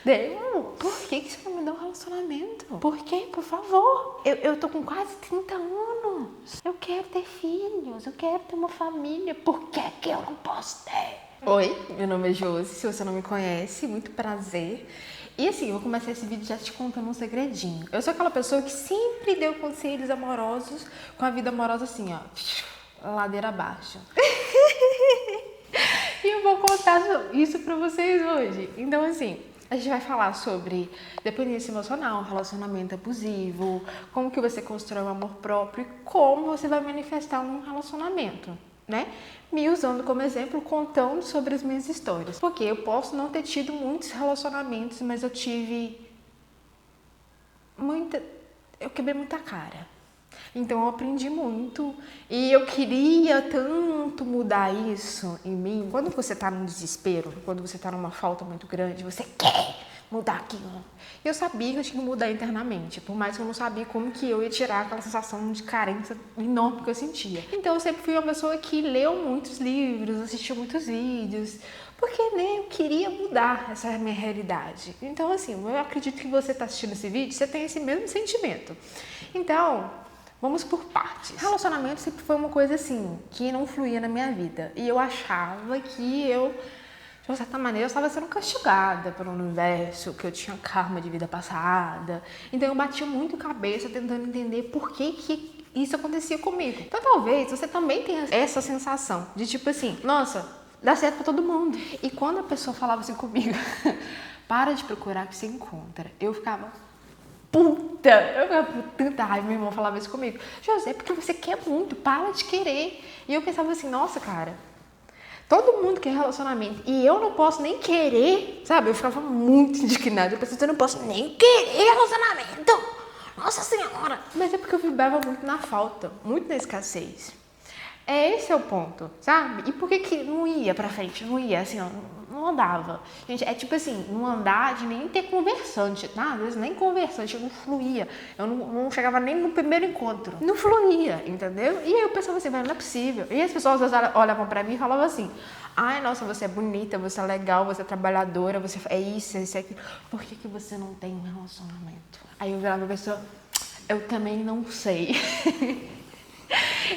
Daí, por que você não me dá um relacionamento? Por quê? Por favor. Eu tô com quase 30 anos. Eu quero ter filhos, eu quero ter uma família. Por que eu não posso ter? Oi, meu nome é Josi, se você não me conhece, muito prazer. E assim, eu vou começar esse vídeo já te contando um segredinho. Eu sou aquela pessoa que sempre deu conselhos amorosos, com a vida amorosa assim, ó, ladeira abaixo. E eu vou contar isso pra vocês hoje. Então assim, a gente vai falar sobre dependência emocional, relacionamento abusivo, como que você constrói o amor próprio e como você vai manifestar um relacionamento, né? Me usando como exemplo, contando sobre as minhas histórias. Porque eu posso não ter tido muitos relacionamentos, mas eu quebrei muita cara. Então eu aprendi muito e eu queria tanto mudar isso em mim. Quando você tá num desespero, quando você tá numa falta muito grande, você quer mudar aquilo. Eu sabia que eu tinha que mudar internamente, por mais que eu não sabia como que eu ia tirar aquela sensação de carência enorme que eu sentia. Então eu sempre fui uma pessoa que leu muitos livros, assistiu muitos vídeos, porque eu queria mudar essa minha realidade. Então assim, eu acredito que você tá assistindo esse vídeo, você tem esse mesmo sentimento. Então, vamos por partes. Relacionamento sempre foi uma coisa assim, que não fluía na minha vida. E eu achava que de uma certa maneira, eu estava sendo castigada pelo universo, que eu tinha karma de vida passada. Então eu batia muito cabeça tentando entender por que isso acontecia comigo. Então talvez você também tenha essa sensação de tipo assim, nossa, dá certo pra todo mundo. E quando a pessoa falava assim comigo, para de procurar que você encontra, eu ficava puta, eu ficava com tanta raiva. Meu irmão falava isso comigo, José, porque você quer muito, para de querer. E eu pensava assim, nossa, cara, todo mundo quer relacionamento e eu não posso nem querer, sabe? Eu ficava muito indignada, eu pensava, eu não posso nem querer relacionamento, nossa senhora. Mas é porque eu vibrava muito na falta, muito na escassez. Esse é o ponto, sabe? E por que não ia pra frente? Não ia, assim, ó, não andava. Gente, é tipo assim, não andar de nem ter conversante, tá? Às vezes nem conversante, eu não fluía. Eu não chegava nem no primeiro encontro. Não fluía, entendeu? E aí eu pensava assim, mas não é possível. E as pessoas às vezes olhavam pra mim e falavam assim, ai, nossa, você é bonita, você é legal, você é trabalhadora, você é isso, é aquilo. Por que você não tem um relacionamento? Aí eu virava pra pessoa, eu também não sei.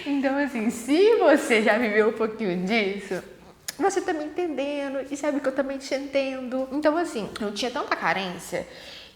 Então, assim, se você já viveu um pouquinho disso, você tá me entendendo e sabe que eu também te entendo. Então, assim, eu tinha tanta carência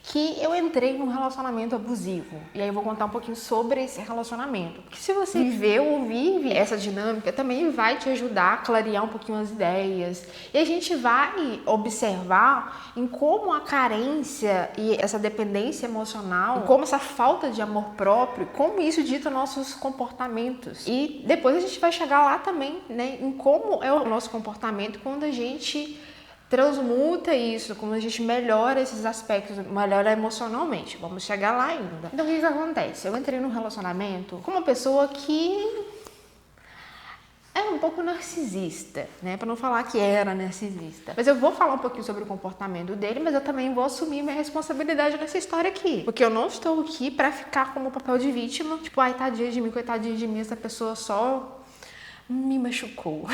que eu entrei num relacionamento abusivo. E aí eu vou contar um pouquinho sobre esse relacionamento. Porque se você viveu ou vive essa dinâmica, também vai te ajudar a clarear um pouquinho as ideias. E a gente vai observar em como a carência e essa dependência emocional, como essa falta de amor próprio, como isso dita nossos comportamentos. E depois a gente vai chegar lá também, né, em como é o nosso comportamento quando a gente transmuta isso, como a gente melhora esses aspectos, melhora emocionalmente. Vamos chegar lá ainda. Então, o que acontece? Eu entrei num relacionamento com uma pessoa que era um pouco narcisista, né? Pra não falar que era narcisista. Mas eu vou falar um pouquinho sobre o comportamento dele, mas eu também vou assumir minha responsabilidade nessa história aqui. Porque eu não estou aqui pra ficar como papel de vítima, tipo, ai, tadinha de mim, coitadinha de mim, essa pessoa só me machucou.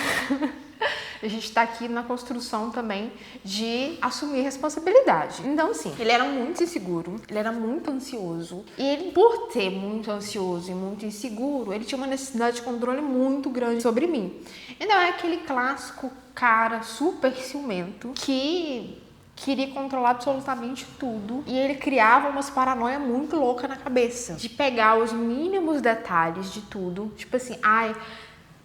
A gente tá aqui na construção também de assumir responsabilidade. Então, assim, ele era muito inseguro, ele era muito ansioso. E ele, por ter muito ansioso e muito inseguro, ele tinha uma necessidade de controle muito grande sobre mim. Então, é aquele clássico cara super ciumento que queria controlar absolutamente tudo. E ele criava umas paranoia muito louca na cabeça. De pegar os mínimos detalhes de tudo. Tipo assim, ai,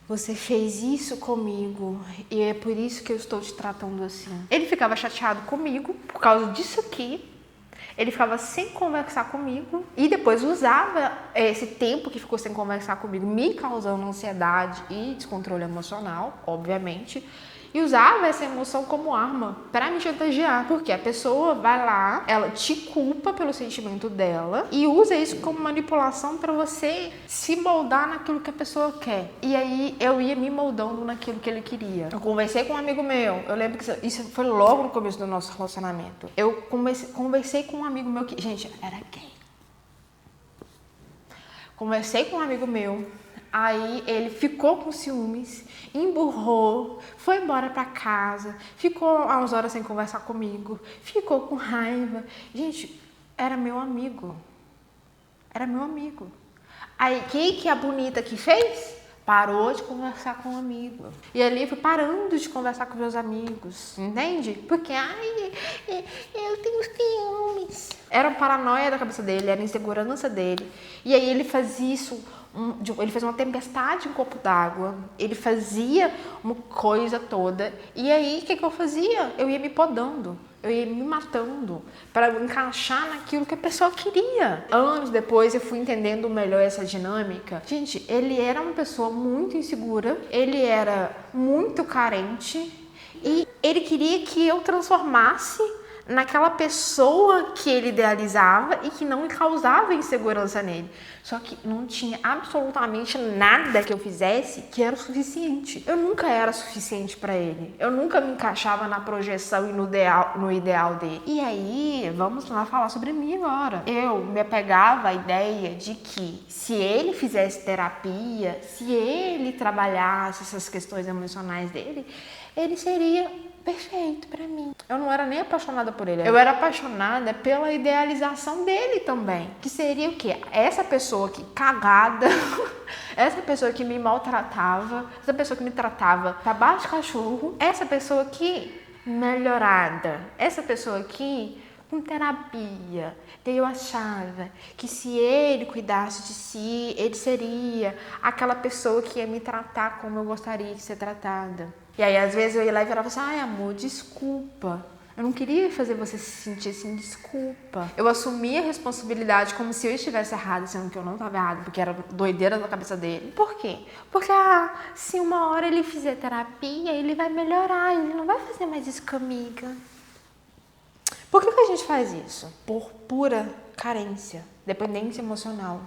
você fez isso comigo e é por isso que eu estou te tratando assim. Ele ficava chateado comigo por causa disso aqui. Ele ficava sem conversar comigo e depois usava esse tempo que ficou sem conversar comigo, me causando ansiedade e descontrole emocional, obviamente. E usava essa emoção como arma pra me chantagear. Porque a pessoa vai lá, ela te culpa pelo sentimento dela e usa isso como manipulação pra você se moldar naquilo que a pessoa quer. E aí eu ia me moldando naquilo que ele queria. Eu conversei com um amigo meu, eu lembro que isso foi logo no começo do nosso relacionamento. Eu conversei com um amigo meu que, gente, era gay. Conversei com um amigo meu, Aí ele ficou com ciúmes, emburrou, foi embora pra casa, ficou umas horas sem conversar comigo, ficou com raiva. Gente, era meu amigo. Era meu amigo. Aí, o que a bonita que fez? Parou de conversar com um amigo. E ali eu fui parando de conversar com meus amigos. Entende? Porque, eu tenho ciúmes. Era uma paranoia da cabeça dele, era insegurança dele. E aí ele fazia isso, ele fez uma tempestade em copo d'água. Ele fazia uma coisa toda. E aí, o que eu fazia? Eu ia me podando. Eu ia me matando para encaixar naquilo que a pessoa queria. Anos depois eu fui entendendo melhor essa dinâmica. Gente, ele era uma pessoa muito insegura, ele era muito carente e ele queria que eu transformasse naquela pessoa que ele idealizava e que não causava insegurança nele. Só que não tinha absolutamente nada que eu fizesse que era o suficiente. Eu nunca era suficiente para ele. Eu nunca me encaixava na projeção e no ideal dele. E aí, vamos lá falar sobre mim agora. Eu me apegava à ideia de que se ele fizesse terapia, se ele trabalhasse essas questões emocionais dele, ele seria perfeito pra mim. Eu não era nem apaixonada por ele. Eu era apaixonada pela idealização dele também. Que seria o quê? Essa pessoa que cagada, essa pessoa que me maltratava, essa pessoa que me tratava pra baixo de cachorro, essa pessoa que melhorada, essa pessoa que com terapia, eu achava que se ele cuidasse de si, ele seria aquela pessoa que ia me tratar como eu gostaria de ser tratada. E aí, às vezes, eu ia lá e virava assim, ai, amor, desculpa. Eu não queria fazer você se sentir assim, desculpa. Eu assumia a responsabilidade como se eu estivesse errada, sendo que eu não estava errada, porque era doideira da cabeça dele. Por quê? Porque, se uma hora ele fizer terapia, ele vai melhorar, ele não vai fazer mais isso comigo. Por que a gente faz isso? Por pura carência, dependência emocional.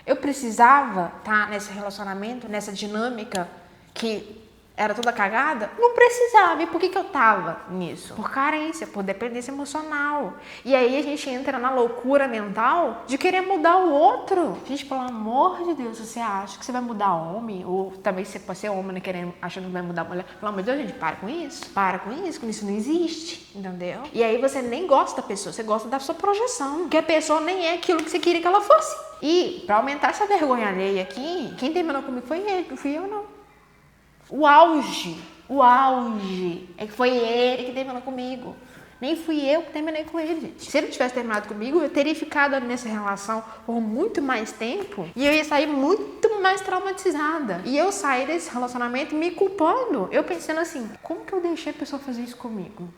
Eu precisava estar nesse relacionamento, nessa dinâmica que era toda cagada? Não precisava. E por que eu tava nisso? Por carência, por dependência emocional. E aí a gente entra na loucura mental de querer mudar o outro. Gente, pelo amor de Deus, você acha que você vai mudar homem? Ou também você pode ser homem, né, querendo, achando que vai mudar mulher? Pelo amor de Deus, gente, para com isso. Para com isso não existe. Entendeu? E aí você nem gosta da pessoa, você gosta da sua projeção. Porque a pessoa nem é aquilo que você queria que ela fosse. E pra aumentar essa vergonha alheia aqui, quem terminou comigo foi ele, não fui eu não. O auge é que foi ele que terminou comigo. Nem fui eu que terminei com ele, gente. Se ele tivesse terminado comigo, eu teria ficado nessa relação por muito mais tempo e eu ia sair muito mais traumatizada. E eu saí desse relacionamento me culpando. Eu pensando assim, como que eu deixei a pessoa fazer isso comigo?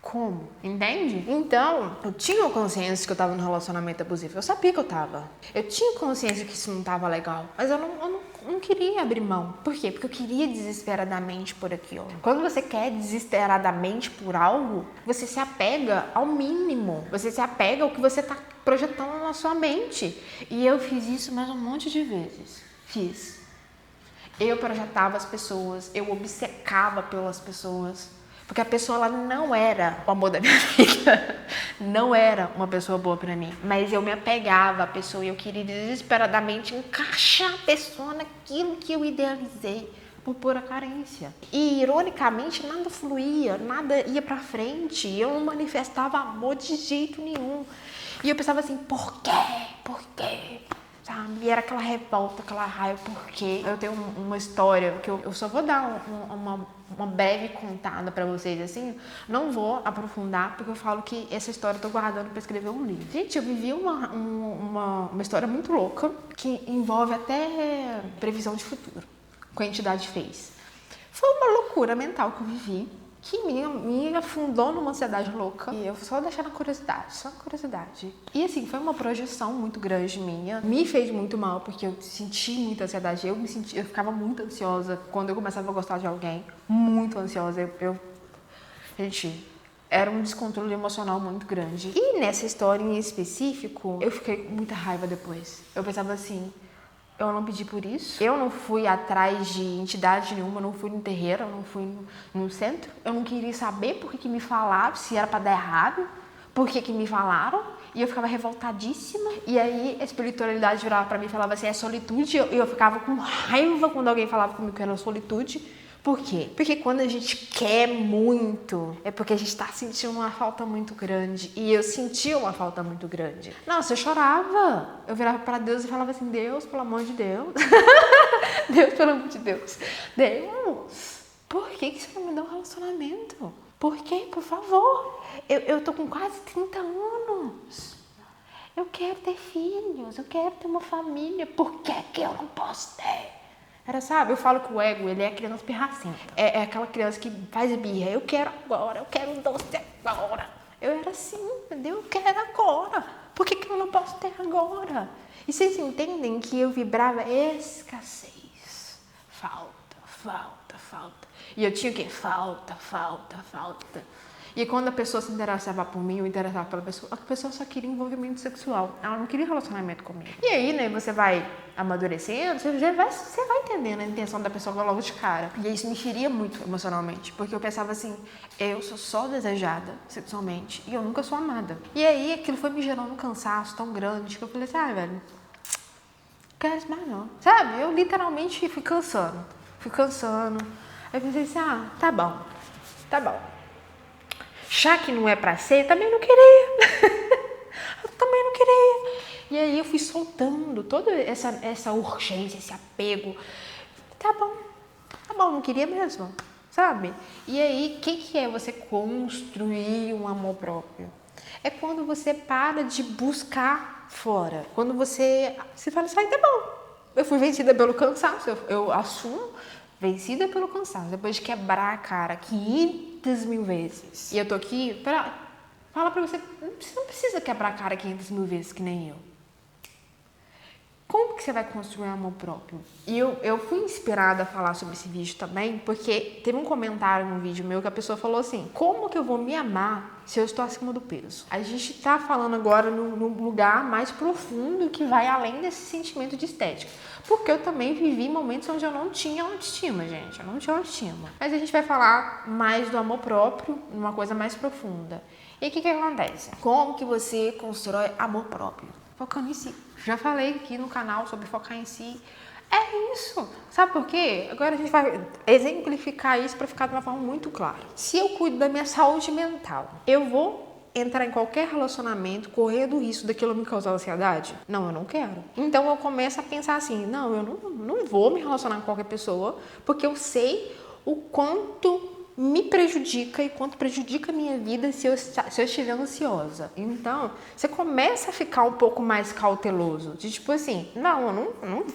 Como? Entende? Então, eu tinha consciência que eu tava num relacionamento abusivo. Eu sabia que eu tava. Eu tinha consciência que isso não tava legal. Mas eu não queria abrir mão. Por quê? Porque eu queria desesperadamente por aquilo. Quando você quer desesperadamente por algo, você se apega ao mínimo. Você se apega ao que você tá projetando na sua mente. E eu fiz isso mais um monte de vezes. Fiz. Eu projetava as pessoas. Eu obcecava pelas pessoas. Porque a pessoa ela não era o amor da minha vida, não era uma pessoa boa pra mim. Mas eu me apegava à pessoa e eu queria desesperadamente encaixar a pessoa naquilo que eu idealizei por pura carência. E ironicamente nada fluía, nada ia pra frente, eu não manifestava amor de jeito nenhum. E eu pensava assim, por quê? Por quê? Sabe? E era aquela revolta, aquela raiva, porque eu tenho uma história que eu só vou dar uma breve contada pra vocês, assim, não vou aprofundar, porque eu falo que essa história eu tô guardando pra escrever um livro. Gente, eu vivi uma história muito louca, que envolve até previsão de futuro, que a entidade fez. Foi uma loucura mental que eu vivi, que me afundou numa ansiedade louca. E eu só deixando a curiosidade, só a curiosidade. E assim, foi uma projeção muito grande minha. Me fez muito mal, porque eu senti muita ansiedade. Eu ficava muito ansiosa quando eu começava a gostar de alguém. Muito ansiosa. Gente, era um descontrole emocional muito grande. E nessa história em específico, eu fiquei com muita raiva depois. Eu pensava assim, eu não pedi por isso. Eu não fui atrás de entidade nenhuma, eu não fui no terreiro, eu não fui no centro. Eu não queria saber por que me falavam, se era pra dar errado. Por que que me falaram? E eu ficava revoltadíssima. E aí a espiritualidade virava pra mim e falava assim, é solitude. E eu ficava com raiva quando alguém falava comigo que era solitude. Por quê? Porque quando a gente quer muito, é porque a gente tá sentindo uma falta muito grande. E eu sentia uma falta muito grande. Nossa, eu chorava. Eu virava pra Deus e falava assim, Deus, pelo amor de Deus. Deus, pelo amor de Deus. Deus, por que você não me dá um relacionamento? Por quê? Por favor. Eu tô com quase 30 anos. Eu quero ter filhos, eu quero ter uma família. Por que que eu não posso ter? Era, sabe, eu falo que o ego, ele é a criança pirracenta. É aquela criança que faz birra. Eu quero agora, eu quero um doce agora. Eu era assim, entendeu? Eu quero agora. Por que que eu não posso ter agora? E vocês entendem que eu vibrava escassez. Falta, falta, falta. E eu tinha o quê? Falta, falta, falta. E quando a pessoa se interessava por mim, eu interessava pela pessoa, a pessoa só queria envolvimento sexual. Ela não queria relacionamento comigo. E aí, né, você vai amadurecendo, você vai entendendo a intenção da pessoa logo de cara. E isso me feria muito emocionalmente, porque eu pensava assim, eu sou só desejada sexualmente e eu nunca sou amada. E aí aquilo foi me gerando um cansaço tão grande que eu falei assim, velho, não quero isso mais não. Sabe, eu literalmente fui cansando. Aí eu pensei assim, tá bom. Já que não é pra ser, também não queria. Eu também não queria. E aí eu fui soltando toda essa urgência, esse apego. Tá bom, não queria mesmo, sabe? E aí, o que é você construir um amor próprio? É quando você para de buscar fora. Quando você fala assim, tá bom. Eu fui vencida pelo cansaço, eu assumo, vencida pelo cansaço. Depois de quebrar a cara 500 mil vezes. E eu tô aqui pra falar pra você, você não precisa quebrar a cara 500 mil vezes que nem eu. Como que você vai construir um amor próprio? E eu fui inspirada a falar sobre esse vídeo também, porque teve um comentário no vídeo meu que a pessoa falou assim, como que eu vou me amar se eu estou acima do peso? A gente tá falando agora num lugar mais profundo que vai além desse sentimento de estética. Porque eu também vivi momentos onde eu não tinha autoestima, gente. Eu não tinha autoestima. Mas a gente vai falar mais do amor próprio, uma coisa mais profunda. E o que acontece? Como que você constrói amor próprio? Focando em si. Já falei aqui no canal sobre focar em si. É isso. Sabe por quê? Agora a gente vai exemplificar isso para ficar de uma forma muito clara. Se eu cuido da minha saúde mental, eu vou entrar em qualquer relacionamento correndo o risco daquilo me causar ansiedade? Não, eu não quero. Então eu começo a pensar assim, não, eu não vou me relacionar com qualquer pessoa, porque eu sei o quanto me prejudica e quanto prejudica a minha vida se eu estiver ansiosa. Então, você começa a ficar um pouco mais cauteloso. De tipo assim, eu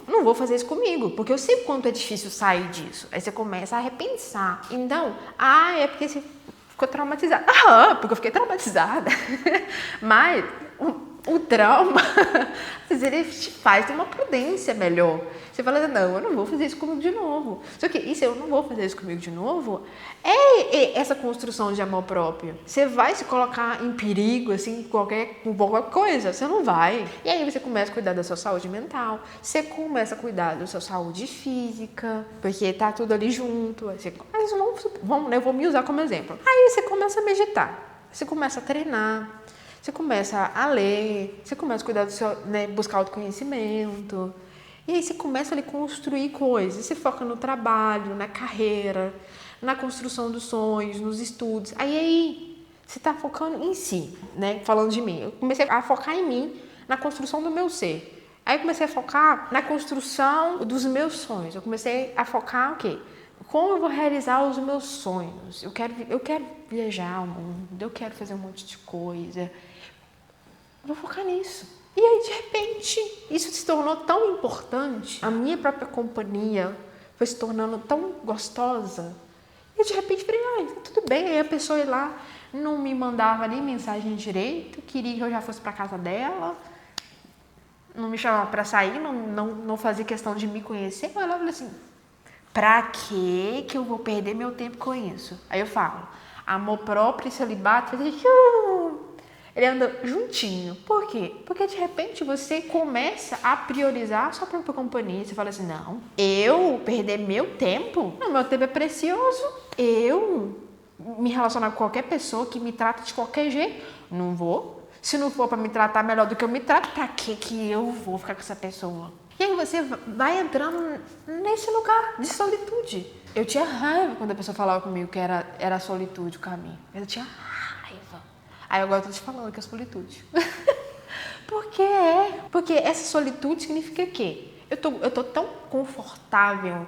não vou fazer isso comigo, porque eu sei o quanto é difícil sair disso. Aí você começa a repensar. Então, é porque você ficou traumatizada. Porque eu fiquei traumatizada. Mas o trauma, ele te faz ter uma prudência melhor. Você fala assim, não, eu não vou fazer isso comigo de novo. Só que isso, eu não vou fazer isso comigo de novo, é essa construção de amor próprio. Você vai se colocar em perigo, assim, com qualquer coisa. Você não vai. E aí você começa a cuidar da sua saúde mental. Você começa a cuidar da sua saúde física, porque tá tudo ali junto. Mas eu vou me usar como exemplo. Aí você começa a meditar. Você começa a treinar. Você começa a ler, você começa a cuidar do seu, né, buscar autoconhecimento. E aí você começa a construir coisas. Você foca no trabalho, na carreira, na construção dos sonhos, nos estudos. Aí você está focando em si, né? Falando de mim. Eu comecei a focar em mim, na construção do meu ser. Aí eu comecei a focar na construção dos meus sonhos. Eu comecei a focar o quê? Como eu vou realizar os meus sonhos? Eu quero viajar ao mundo, eu quero fazer um monte de coisa. Eu vou focar nisso. E aí, de repente, isso se tornou tão importante. A minha própria companhia foi se tornando tão gostosa. E de repente, falei, tudo bem. Aí a pessoa ia lá, não me mandava nem mensagem direito, queria que eu já fosse para casa dela, não me chamava para sair, não fazia questão de me conhecer. Ela falou assim, pra que eu vou perder meu tempo com isso? Aí eu falo, amor próprio e celibato, ele anda juntinho. Por quê? Porque de repente você começa a priorizar a sua própria companhia. Você fala assim, não, eu perder meu tempo? Não, meu tempo é precioso. Eu me relacionar com qualquer pessoa que me trata de qualquer jeito. Não vou. Se não for para me tratar melhor do que eu me trato, pra que eu vou ficar com essa pessoa? E aí você vai entrando nesse lugar de solitude. Eu tinha raiva quando a pessoa falava comigo que era solitude o caminho. Eu tinha raiva. Aí agora eu tô te falando que é solitude. Porque essa solitude significa o quê? Eu tô tão confortável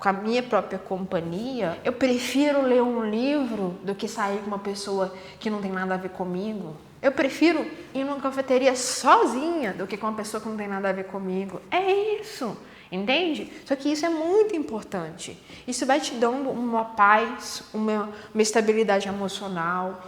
com a minha própria companhia, eu prefiro ler um livro do que sair com uma pessoa que não tem nada a ver comigo. Eu prefiro ir numa cafeteria sozinha do que com uma pessoa que não tem nada a ver comigo. É isso, entende? Só que isso é muito importante. Isso vai te dando uma paz, uma estabilidade emocional,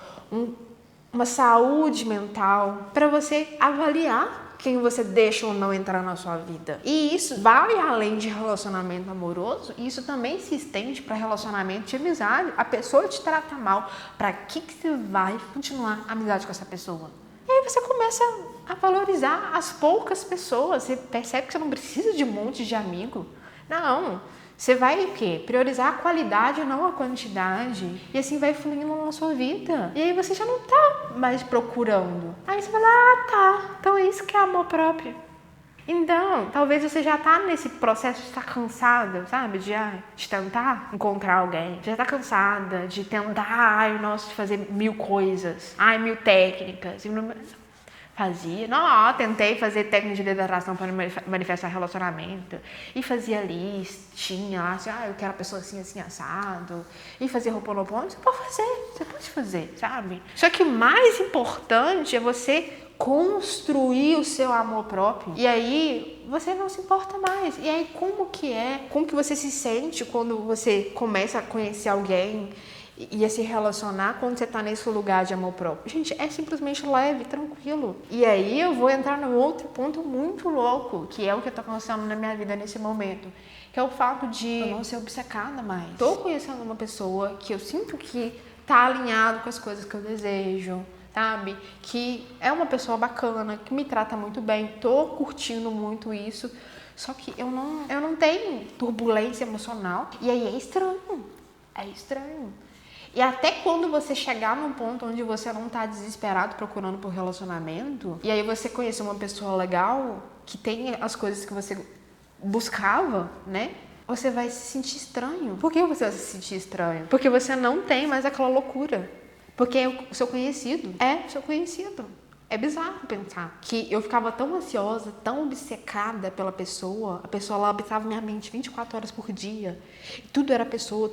uma saúde mental para você avaliar quem você deixa ou não entrar na sua vida. E isso vai além de relacionamento amoroso, e isso também se estende para relacionamento de amizade. A pessoa te trata mal, para que você vai continuar a amizade com essa pessoa? E aí você começa a valorizar as poucas pessoas, você percebe que você não precisa de um monte de amigo. Não, você vai o quê? Priorizar a qualidade e não a quantidade. E assim vai fluindo na sua vida. E aí você já não tá mais procurando. Aí você fala, tá, então é isso que é amor próprio. Então, talvez você já tá nesse processo de estar cansada, sabe? De tentar encontrar alguém. Já tá cansada de tentar, de fazer 1000 coisas. 1000 técnicas. Fazia. Não, tentei fazer técnica de liberação para manifestar relacionamento. E fazia listinha lá, assim, eu quero a pessoa assim, assim, assado. E fazia Ho'oponopono. Você pode fazer, sabe? Só que o mais importante é você construir o seu amor próprio. E aí você não se importa mais. E aí como que você se sente quando você começa a conhecer alguém e a se relacionar quando você tá nesse lugar de amor próprio? Gente, é simplesmente leve, tranquilo. E aí eu vou entrar num outro ponto muito louco, que é o que eu tô acontecendo na minha vida nesse momento, que é o fato de eu não ser obcecada mais. Tô conhecendo uma pessoa que eu sinto que tá alinhado com as coisas que eu desejo, sabe? Que é uma pessoa bacana, que me trata muito bem, tô curtindo muito isso, só que eu não tenho turbulência emocional, e aí é estranho. E até quando você chegar num ponto onde você não tá desesperado procurando por relacionamento, e aí você conhecer uma pessoa legal, que tem as coisas que você buscava, né? Você vai se sentir estranho. Por que você vai se sentir estranho? Porque você não tem mais aquela loucura. Porque é o seu conhecido. É bizarro pensar que eu ficava tão ansiosa, tão obcecada pela pessoa. A pessoa lá habitava minha mente 24 horas por dia. Tudo era a pessoa,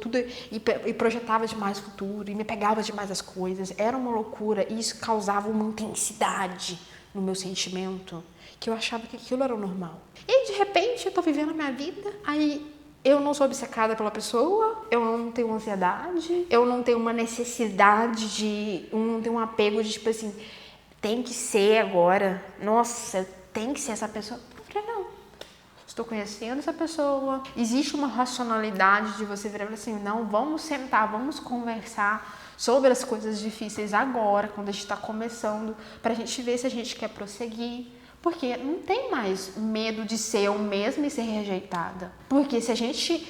e projetava demais o futuro, e me pegava demais as coisas. Era uma loucura, e isso causava uma intensidade no meu sentimento, que eu achava que aquilo era o normal. E aí, de repente, eu tô vivendo a minha vida, aí eu não sou obcecada pela pessoa, eu não tenho ansiedade, eu não tenho uma necessidade não tenho um apego de, tipo assim, tem que ser agora, nossa, tem que ser essa pessoa. Não. Estou conhecendo essa pessoa, existe uma racionalidade de você virar assim, não, vamos sentar, vamos conversar sobre as coisas difíceis agora, quando a gente está começando, pra gente ver se a gente quer prosseguir. Porque não tem mais medo de ser eu mesma e ser rejeitada. Porque se a gente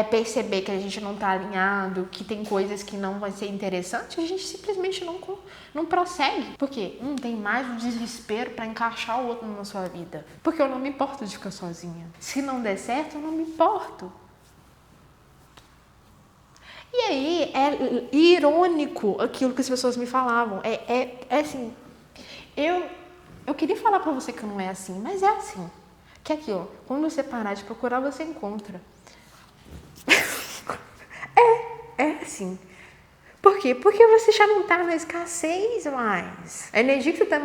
perceber que a gente não está alinhado, que tem coisas que não vai ser interessante, a gente simplesmente não prossegue. Porque não tem mais o desespero para encaixar o outro na sua vida. Porque eu não me importo de ficar sozinha. Se não der certo, eu não me importo. E aí é irônico aquilo que as pessoas me falavam. É assim, eu queria falar pra você que não é assim, mas é assim. Que aqui, ó, quando você parar de procurar, você encontra. É assim. Por quê? Porque você já não tá na escassez mais. A energia que você tá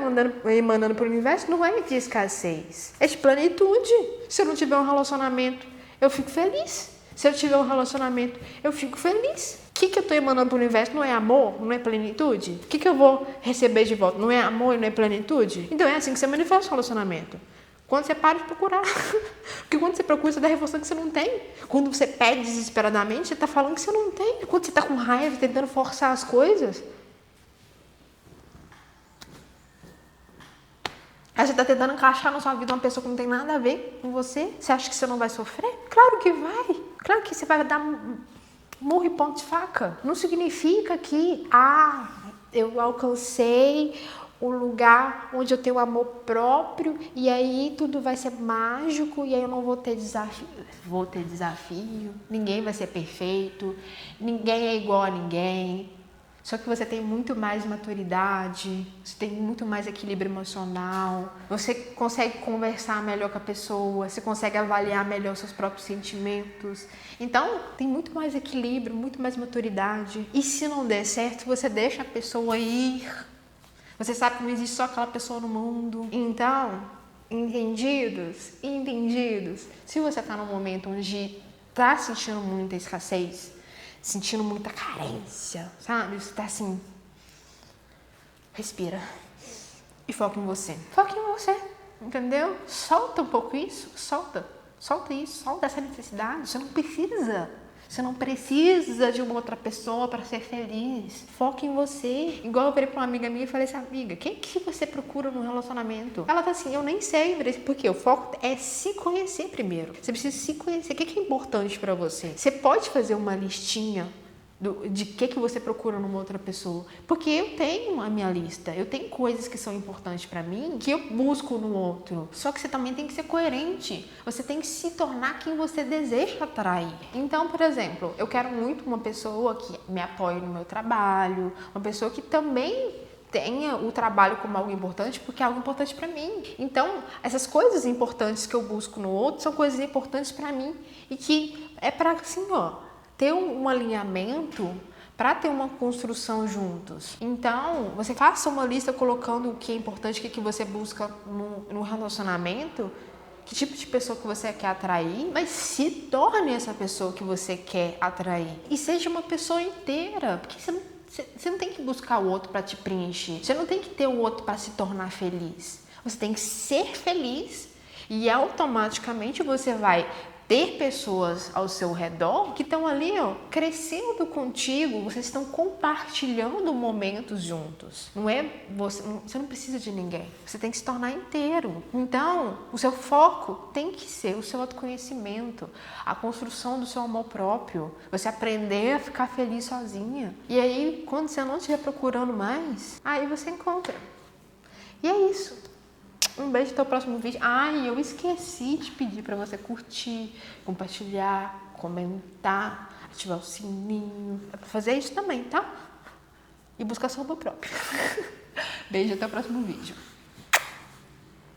emanando pro universo não é de escassez. É de plenitude. Se eu não tiver um relacionamento, eu fico feliz. Se eu tiver um relacionamento, eu fico feliz. O que eu tô emanando pro universo não é amor, não é plenitude? O que eu vou receber de volta? Não é amor e não é plenitude? Então é assim que você manifesta o relacionamento. Quando você para de procurar. Porque quando você procura, você dá a reforçando que você não tem. Quando você pede desesperadamente, você tá falando que você não tem. Quando você tá com raiva, tentando forçar as coisas, aí você tá tentando encaixar na sua vida uma pessoa que não tem nada a ver com você. Você acha que você não vai sofrer? Claro que vai. Claro que você vai dar Murro e ponto de faca. Não significa que, eu alcancei o lugar onde eu tenho amor próprio e aí tudo vai ser mágico e aí eu não vou ter desafio. Vou ter desafio, ninguém vai ser perfeito, ninguém é igual a ninguém. Só que você tem muito mais maturidade, você tem muito mais equilíbrio emocional, você consegue conversar melhor com a pessoa, você consegue avaliar melhor os seus próprios sentimentos. Então, tem muito mais equilíbrio, muito mais maturidade. E se não der certo, você deixa a pessoa ir. Você sabe que não existe só aquela pessoa no mundo. Então, entendidos? Entendidos. Se você está num momento onde está sentindo muita escassez, sentindo muita carência, sabe? Você tá assim, respira e foca em você. Foca em você, entendeu? Solta um pouco isso, solta isso, solta essa necessidade. Você não precisa de uma outra pessoa para ser feliz. Foca em você. Igual eu virei pra uma amiga minha e falei assim, amiga, o que você procura num relacionamento? Ela tá assim, eu nem sei, porque o foco é se conhecer primeiro. Você precisa se conhecer. O que é importante para você? Você pode fazer uma listinha de que você procura numa outra pessoa. Porque eu tenho a minha lista, eu tenho coisas que são importantes pra mim, que eu busco no outro. Só que você também tem que ser coerente. Você tem que se tornar quem você deseja atrair. Então, por exemplo, eu quero muito uma pessoa que me apoie no meu trabalho, uma pessoa que também tenha o trabalho como algo importante, porque é algo importante pra mim. Então, essas coisas importantes que eu busco no outro são coisas importantes pra mim e que é pra, assim, ter um alinhamento para ter uma construção juntos. Então, você faça uma lista colocando o que é importante, o que você busca no relacionamento, que tipo de pessoa que você quer atrair, mas se torne essa pessoa que você quer atrair. E seja uma pessoa inteira, porque você não tem que buscar o outro para te preencher. Você não tem que ter o outro para se tornar feliz. Você tem que ser feliz e automaticamente você vai ter pessoas ao seu redor que estão ali, crescendo contigo, vocês estão compartilhando momentos juntos. Você não precisa de ninguém. Você tem que se tornar inteiro. Então, o seu foco tem que ser o seu autoconhecimento, a construção do seu amor próprio, você aprender a ficar feliz sozinha. E aí, quando você não estiver procurando mais, aí você encontra. E é isso. Um beijo, até o próximo vídeo. Eu esqueci de pedir para você curtir, compartilhar, comentar, ativar o sininho. É pra fazer isso também, tá? E buscar seu amor próprio. Beijo, até o próximo vídeo.